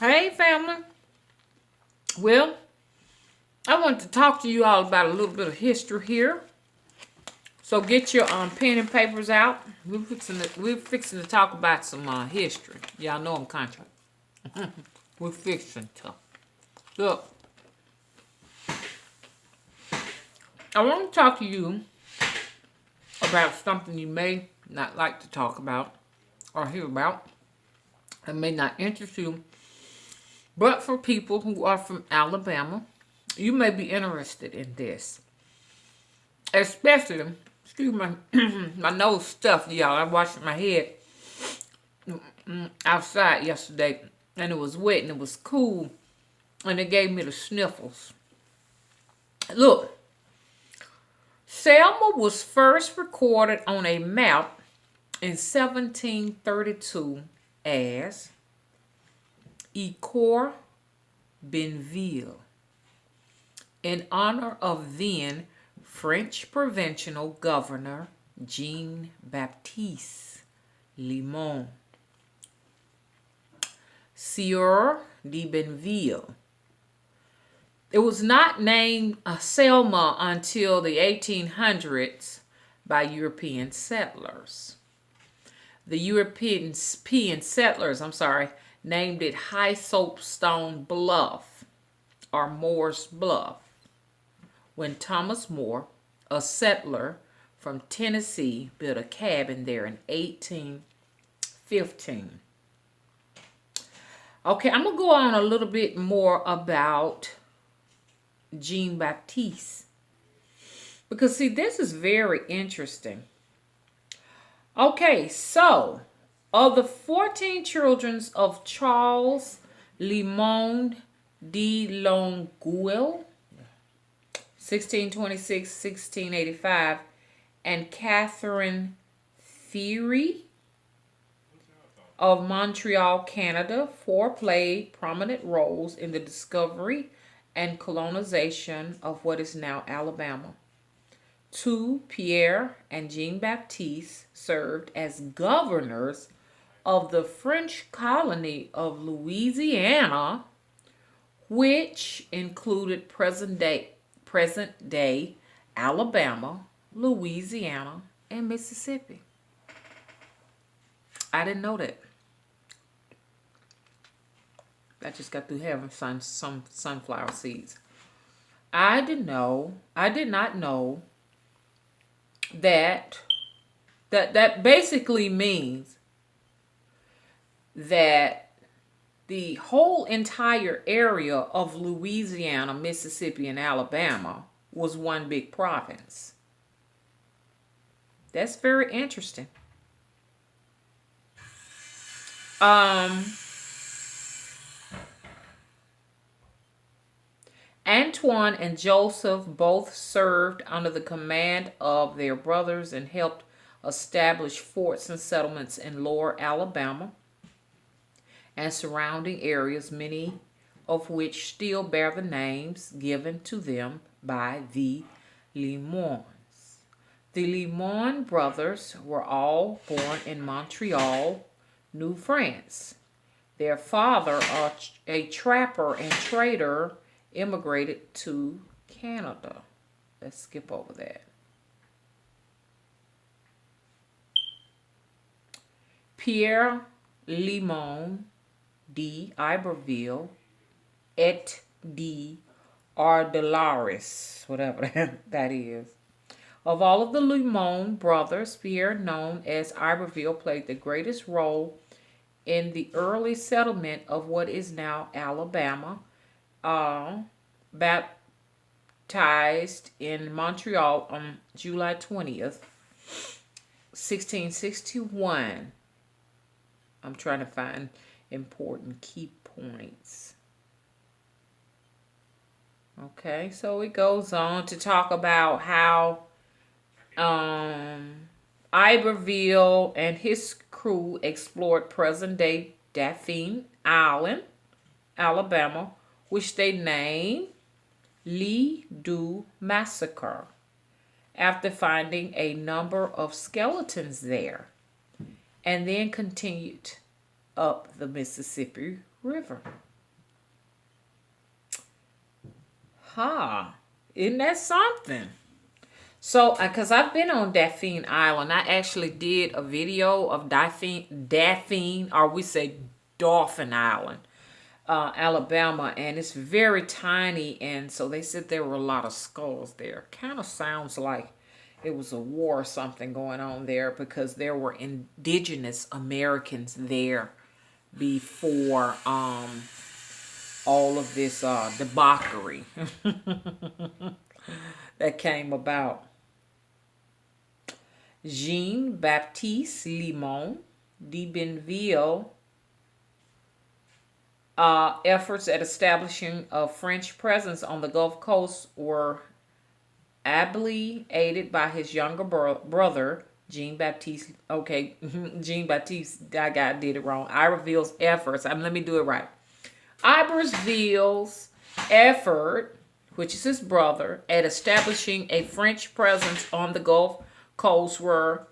Hey, family. Well, I want to talk to you all about a little bit of history here. So get your pen and papers out. We're fixing to talk about some history. Y'all know I'm country. We're fixing to. Look, I want to talk to you about something you may not like to talk about or hear about. It may not interest you, but for people who are from Alabama, you may be interested in this. Especially, excuse my my nose stuffed, y'all. I washed my head outside yesterday, and it was wet and it was cool, and it gave me the sniffles. Look, Selma was first recorded on a map in 1732 as Ecor Benville in honor of then French provincial governor Jean-Baptiste Limon. Sieur de Benville. It was not named Selma until the 1800s by European settlers. The European settlers, named it High Soapstone Bluff or Moore's Bluff when Thomas Moore, a settler from Tennessee, built a cabin there in 1815. Okay, I'm going to go on a little bit more about Jean Baptiste. Because, see, this is very interesting. Okay, so, of the 14 children of Charles Limon de Longueuil, 1626-1685, and Catherine Thierry of Montreal, Canada, 4 played prominent roles in the discovery and colonization of what is now Alabama. 2, Pierre and Jean-Baptiste, served as governors of the French colony of Louisiana, which included present-day Alabama, Louisiana, and Mississippi. I didn't know that. I just got through having some sunflower seeds. I did not know that basically means that the whole entire area of Louisiana, Mississippi, and Alabama was one big province. That's very interesting. Antoine and Joseph both served under the command of their brothers and helped establish forts and settlements in lower Alabama and surrounding areas, many of which still bear the names given to them by the Limons. The Limon brothers were all born in Montreal, New France. Their father, a trapper and trader, immigrated to Canada. Let's skip over that. Pierre Limon d'Iberville et d'Ardelaris, whatever that is. Of all of the Limon brothers, Pierre, known as Iberville, played the greatest role in the early settlement of what is now Alabama, baptized in Montreal on July 20th, 1661. I'm trying to find important key points. Okay, so it goes on to talk about how Iberville and his crew explored present-day Dauphin Island, Alabama, which they named Lee du Massacre, after finding a number of skeletons there, and then continued up the Mississippi River. Huh. Isn't that something? So, because I've been on Daphne Island, I actually did a video of Daphne, or we say Dolphin Island, Alabama, and it's very tiny. And so they said there were a lot of skulls there. Kind of sounds like it was a war or something going on there because there were indigenous Americans there before all of this debauchery that came about. Jean-Baptiste Limon de Benville efforts at establishing a French presence on the Gulf Coast were ably aided by his younger brother, Jean-Baptiste. Okay, Jean-Baptiste, I did it wrong. Iberville's efforts. Let me do it right. Iberville's effort, which is his brother, at establishing a French presence on the Gulf Coast were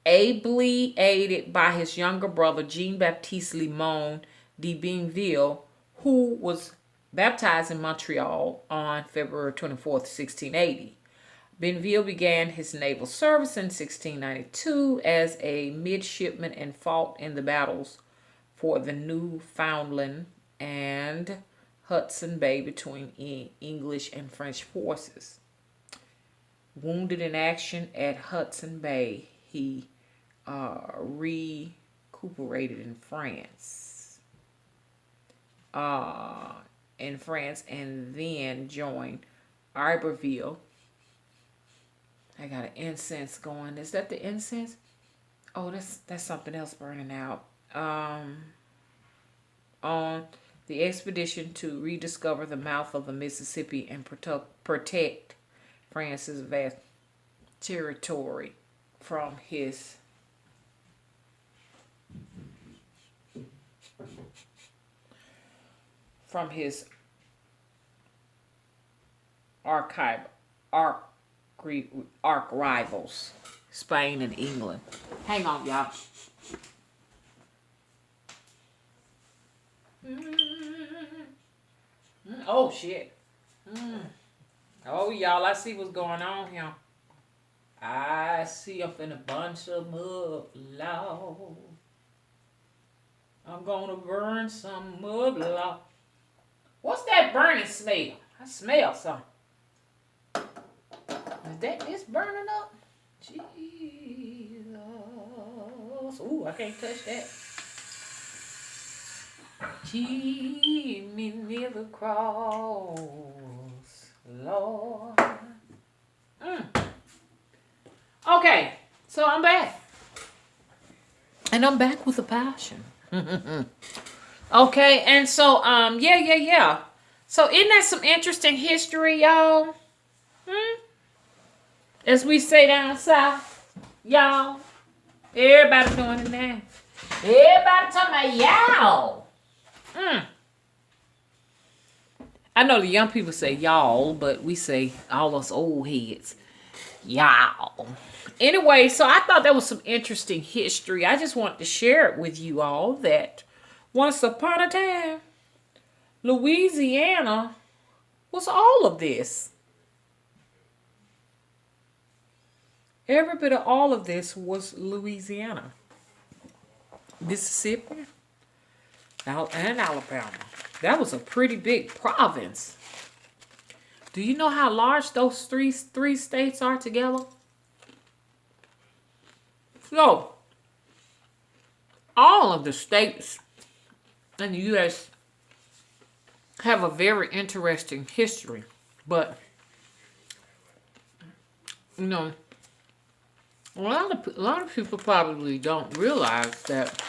ably aided by his younger brother, Jean-Baptiste Limon de Bienville, who was baptized in Montreal on February 24th, 1680. Bienville began his naval service in 1692 as a midshipman and fought in the battles for the Newfoundland and Hudson Bay between English and French forces. Wounded in action at Hudson Bay, he recuperated in France. And then joined Iberville. I got an incense going. Is that the incense? Oh, that's something else burning out. On the expedition to rediscover the mouth of the Mississippi and protect France's vast territory from his arch rivals, Spain and England. Hang on, y'all. Oh, shit. Oh, y'all, I see what's going on here. I see up in a bunch of mud, Lord. I'm gonna burn some mud, Lord. What's that burning smell? I smell something. Is that this burning up? Jesus. Ooh, I can't touch that. Keep me near the cross, Lord. Okay, so I'm back. And I'm back with a passion. Okay, and so, yeah. So, isn't that some interesting history, y'all? As we say down south, y'all. Everybody doing it now. Everybody talking about y'all. I know the young people say y'all, but we say all us old heads, y'all. Anyway, so I thought that was some interesting history. I just wanted to share it with you all that once upon a time, Louisiana was all of this. Every bit of all of this was Louisiana, Mississippi, and Alabama. That was a pretty big province. Do you know how large those three states are together? So, all of the states in the U.S. have a very interesting history. But, you know, a lot of people probably don't realize that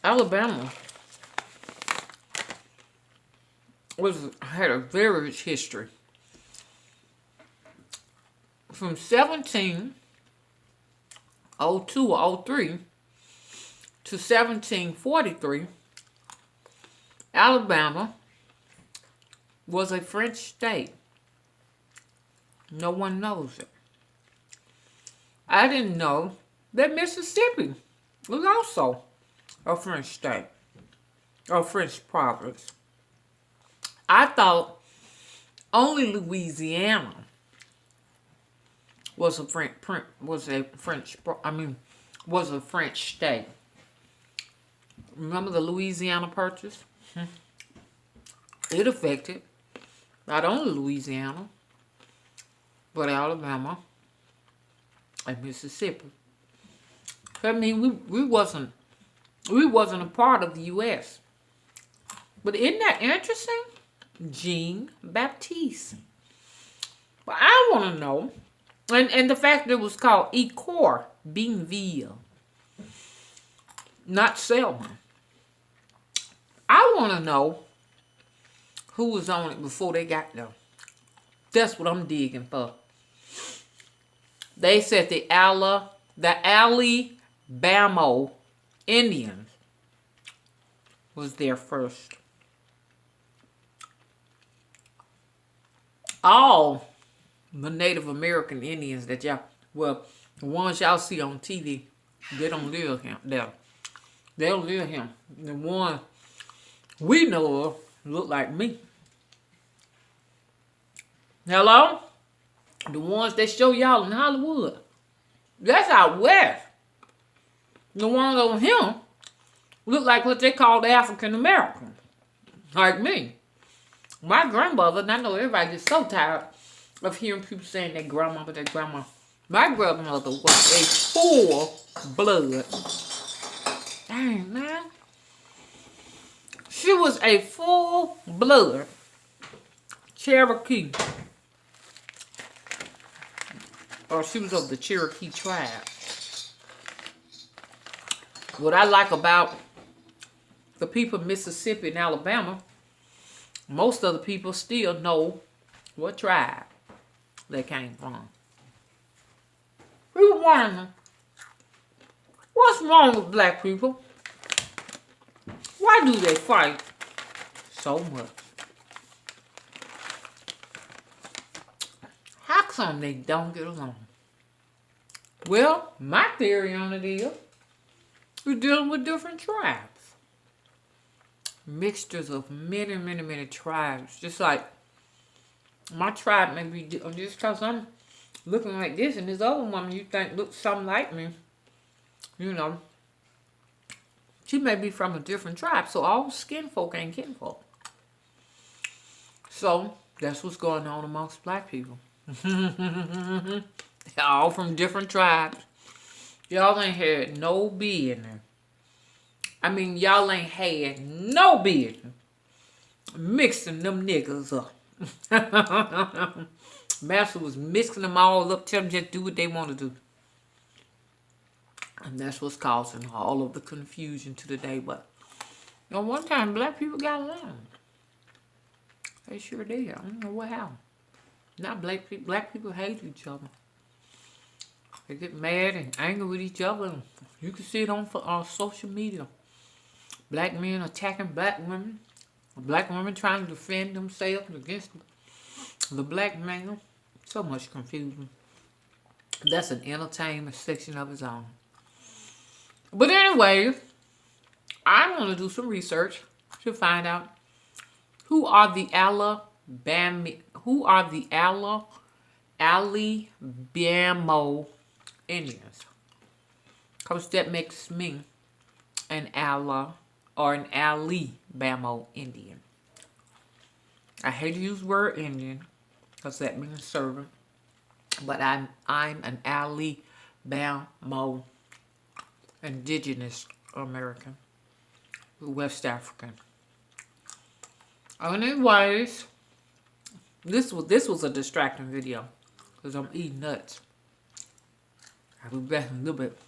Alabama had a very rich history. From 1702 or 03 to 1743, Alabama was a French state. No one knows it. I didn't know that Mississippi was also a French state or French province. I thought only Louisiana was a French state. Remember the Louisiana Purchase? It affected not only Louisiana, but Alabama and Mississippi. I mean, we wasn't a part of the U.S. But isn't that interesting? Jean Baptiste. But I want to know, and the fact that it was called Ecor Beanville, not Selma. I want to know who was on it before they got there. That's what I'm digging for. They said the Alabama Indians was there first. All the Native American Indians that y'all, well, the ones y'all see on TV, they don't live there. They don't live here. The ones we know of look like me. Hello? The ones that show y'all in Hollywood. That's out west. The ones over here look like what they call the African American. Like me. My grandmother, and I know everybody gets so tired of hearing people saying their grandmother, their grandma. My grandmother was a full blood. Dang, man. She was a full blood Cherokee. Or she was of the Cherokee tribe. What I like about the people of Mississippi and Alabama, most of the people still know what tribe they came from. We wonder, what's wrong with black people? Why do they fight so much? How come they don't get along? Well, my theory on it is we're dealing with different tribes. Mixtures of many, many, many tribes. Just like my tribe may be, just because I'm looking like this and this other woman you think looks something like me, you know, she may be from a different tribe. So all skin folk ain't kinfolk. So that's what's going on amongst black people. They're all from different tribes. Y'all ain't had no business. I mean, y'all ain't had no business mixing them niggas up. Master was mixing them all up, tell them just do what they want to do. And that's what's causing all of the confusion to today. But, you know, one time black people got along. They sure did. I don't know what happened. Now black people hate each other. They get mad and angry with each other. You can see it on social media. Black men attacking black women. Black women trying to defend themselves against the black man. So much confusion. That's an entertainment section of its own. But anyway, I want to do some research to find out who are the Alabama Indians. Because that makes me an Alabama Indian. I hate to use the word Indian because that means servant. But I'm an Alabama indigenous American, West African. Anyways, this was a distracting video because I'm eating nuts. I'll be back in a little bit.